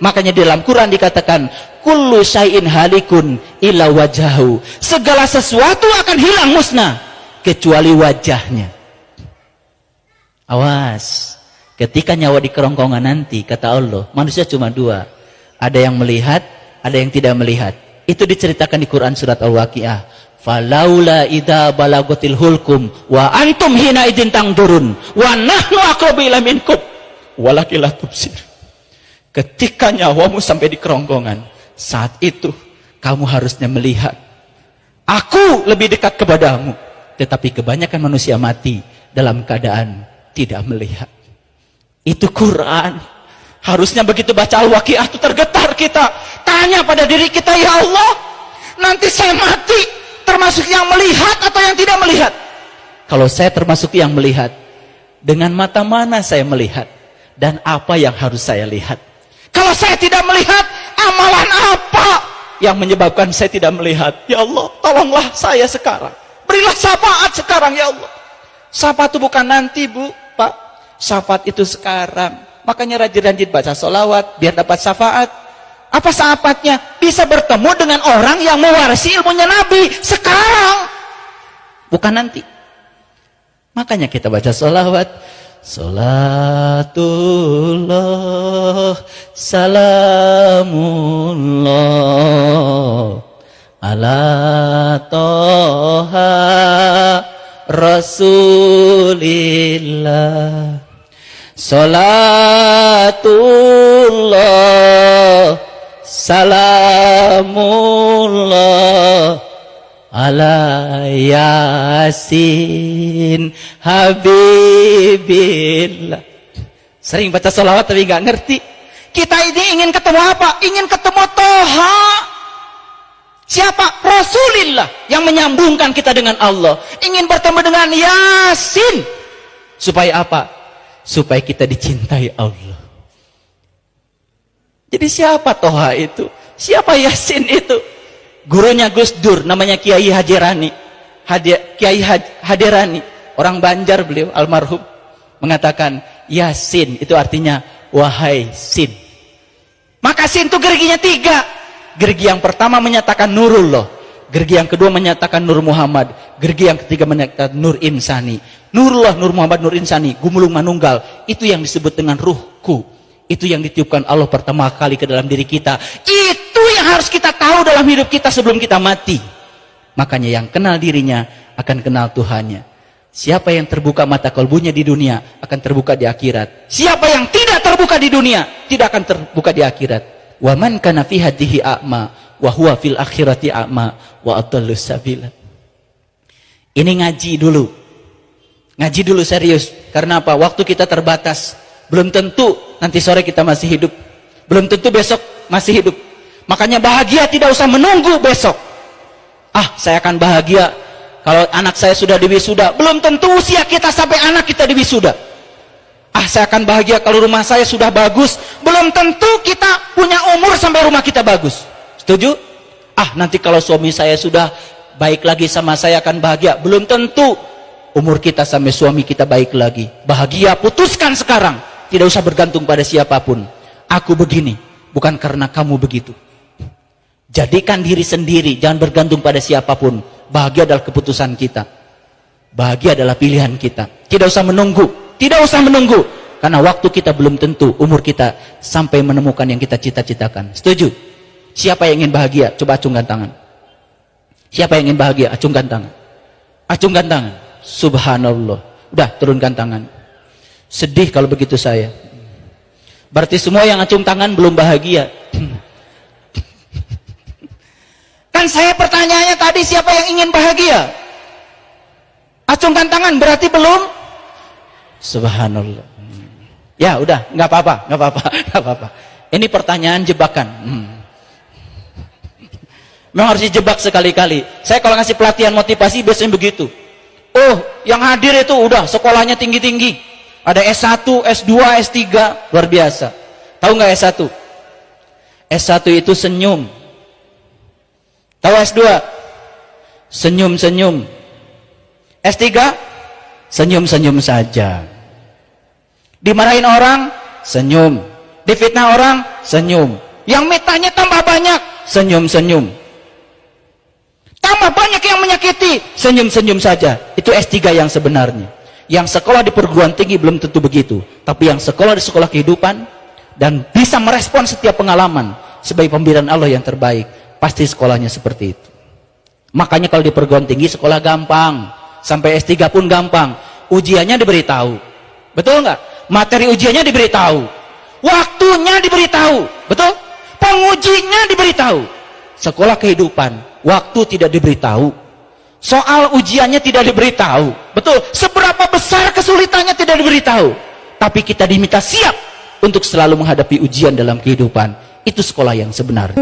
Makanya di dalam Quran dikatakan kullu syai'in halikun illa wajahu. Segala sesuatu akan hilang musnah kecuali wajahnya. Awas, ketika nyawa di kerongkongan nanti, kata Allah, manusia cuma dua. Ada yang melihat, ada yang tidak melihat. Itu diceritakan di Quran surat Al-Waqiah. Falaula idza balagatil hulkum wa antum hina idzin tangdurun wa nahnu aqrabu ila minkum walakin la tubsir. Ketika nyawamu sampai di kerongkongan, saat itu kamu harusnya melihat. Aku lebih dekat kepadamu. Tetapi kebanyakan manusia mati dalam keadaan tidak melihat. Itu Quran. Harusnya begitu baca Al-Waqiah itu tergetar kita. Tanya pada diri kita, ya Allah, nanti saya mati termasuk yang melihat atau yang tidak melihat? Kalau saya termasuk yang melihat, dengan mata mana saya melihat? Dan apa yang harus saya lihat? Kalau saya tidak melihat, amalan apa yang menyebabkan saya tidak melihat? Ya Allah, tolonglah saya sekarang. Berilah syafaat sekarang, ya Allah. Syafaat itu bukan nanti, Bu, Pak. Syafaat itu sekarang. Makanya rajin-rajin baca sholawat biar dapat syafaat. Apa syafaatnya? Bisa bertemu dengan orang yang mewarisi ilmunya Nabi sekarang, bukan nanti. Makanya kita baca sholawat. Salatullah salamullah ala toha rasulillah. Salatullah salamullah ala yasin habibillah. Sering baca sholawat tapi nggak ngerti. Kita ini ingin ketemu apa? Ingin ketemu Toha. Siapa? Rasulillah yang menyambungkan kita dengan Allah. Ingin bertemu dengan Yasin. Supaya apa? Supaya kita dicintai Allah. Jadi siapa Toha itu? Siapa Yasin itu? Gurunya Gus Dur, namanya Kiai Haderani. Kiai Haderani, orang Banjar beliau, almarhum, mengatakan Yasin itu artinya wahai Sin. Maka Sin itu gerginya 3. Gergi yang pertama menyatakan Nurullah, gergi yang kedua menyatakan Nur Muhammad, gergi yang ketiga menyatakan Nur Insani. Nurullah, Nur Muhammad, Nur Insani, gumulung manunggal, itu yang disebut dengan ruhku. Itu yang ditiupkan Allah pertama kali ke dalam diri kita. Itu yang harus kita tahu dalam hidup kita sebelum kita mati. Makanya yang kenal dirinya akan kenal Tuhannya. Siapa yang terbuka mata kalbunya di dunia akan terbuka di akhirat. Siapa yang tidak terbuka di dunia tidak akan terbuka di akhirat. Wa man kana fi hadhihi a'ma wa huwa fil akhirati a'ma wa adallu sabila. Ini ngaji dulu. Ngaji dulu serius. Karena apa? Waktu kita terbatas. Belum tentu nanti sore kita masih hidup. Belum tentu besok masih hidup. Makanya bahagia tidak usah menunggu besok. Saya akan bahagia kalau anak saya sudah diwisuda. Belum tentu usia kita sampai anak kita diwisuda. Saya akan bahagia kalau rumah saya sudah bagus. Belum tentu kita punya umur sampai rumah kita bagus. Setuju? Nanti kalau suami saya sudah baik lagi sama saya akan bahagia. Belum tentu umur kita sampai suami kita baik lagi. Bahagia, putuskan sekarang. Tidak usah bergantung pada siapapun. Aku begini, bukan karena kamu begitu. Jadikan diri sendiri, jangan bergantung pada siapapun. Bahagia adalah keputusan kita. Bahagia adalah pilihan kita. Tidak usah menunggu, tidak usah menunggu. Karena waktu kita belum tentu, umur kita sampai menemukan yang kita cita-citakan. Setuju? Siapa yang ingin bahagia? Coba acungkan tangan. Siapa yang ingin bahagia? Acungkan tangan. Acungkan tangan. Subhanallah. Udah, turunkan tangan. Sedih kalau begitu saya. Berarti semua yang acung tangan belum bahagia. Kan saya pertanyaannya tadi siapa yang ingin bahagia? Acungkan tangan berarti belum. Subhanallah. Ya udah, nggak apa-apa, nggak apa-apa, nggak apa-apa. Ini pertanyaan jebakan. Memang harus dijebak sekali-kali. Saya kalau ngasih pelatihan motivasi biasanya begitu. Yang hadir itu udah sekolahnya tinggi-tinggi. Ada S1, S2, S3, luar biasa. Tahu nggak S1? S1 itu senyum. Tahu S2? Senyum-senyum. S3? Senyum-senyum saja. Dimarahin orang? Senyum. Difitnah orang, senyum. Yang mitanya tambah banyak, senyum-senyum. Tambah banyak yang menyakiti, senyum-senyum saja. Itu S3 yang sebenarnya. Yang sekolah di perguruan tinggi belum tentu begitu. Tapi yang sekolah di sekolah kehidupan dan bisa merespon setiap pengalaman sebagai pemberian Allah yang terbaik, pasti sekolahnya seperti itu. Makanya kalau di perguruan tinggi sekolah gampang, sampai S3 pun gampang. Ujiannya diberitahu, betul nggak? Materi ujiannya diberitahu, waktunya diberitahu, betul? Pengujinya diberitahu. Sekolah kehidupan, waktu tidak diberitahu, soal ujiannya tidak diberitahu, betul? Seberapa besar kesulitannya tidak diberitahu, tapi kita diminta siap untuk selalu menghadapi ujian dalam kehidupan. Itu sekolah yang sebenarnya.